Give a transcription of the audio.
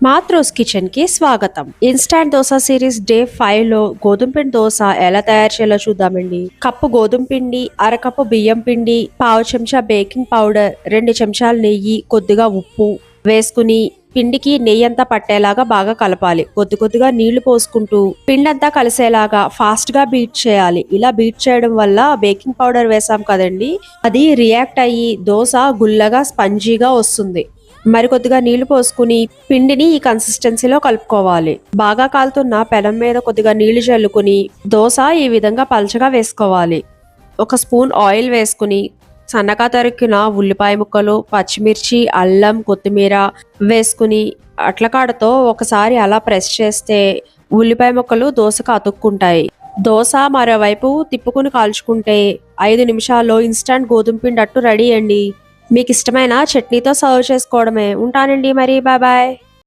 మాత్రోస్ kitchen కి స్వాగతం. Instant dosa series day 5 లో గోధుమ పిండి దోశ ఎలా తయారు చేయాలో చూద్దామండి. కప్పు గోధుమ పిండి, అరకప్పు బియ్యం పిండి, పావు చెంచా బేకింగ్ పౌడర్, 2 చెంచాలు నెయ్యి, కొద్దిగా ఉప్పు వేసుకుని పిండికి నెయ్యి అంతా పట్టేలాగా బాగా కలపాలి. కొద్దిగా నీళ్లు పోసుకుంటూ పిండి అంతా కలిసేలాగా ఫాస్ట్ గా బీట్ చేయాలి. ఇలా బీట్ చేయడం వల్ల బేకింగ్ పౌడర్ వేసాం కదండి, అది రియాక్ట్ అయ్యి దోశ గుల్లగా స్పంజీగా వస్తుంది. మరికొద్దిగా నీళ్లు పోసుకుని పిండిని ఈ కన్సిస్టెన్సీలో కలుపుకోవాలి. బాగా కాలుతున్న పెనం మీద కొద్దిగా నీళ్లు చల్లుకుని దోశ ఈ విధంగా పలచగా వేసుకోవాలి. 1 స్పూన్ ఆయిల్ వేసుకుని సన్నగా తరిగిన ఉల్లిపాయ ముక్కలు, పచ్చిమిర్చి, అల్లం, కొత్తిమీర వేసుకుని అట్లకాడతో ఒకసారి అలా ప్రెస్ చేస్తే ఉల్లిపాయ ముక్కలు దోశకు అతుక్కుంటాయి. దోశ మరోవైపు తిప్పుకుని కాల్చుకుంటే 5 నిమిషాల్లో ఇన్స్టంట్ గోధుమ పిండి అట్టు రెడీ అండి. మీకు ఇష్టమైన చట్నీతో సర్వ్ చేసుకోవడమే. ఉంటానండి మరి, బాయ్ బాయ్.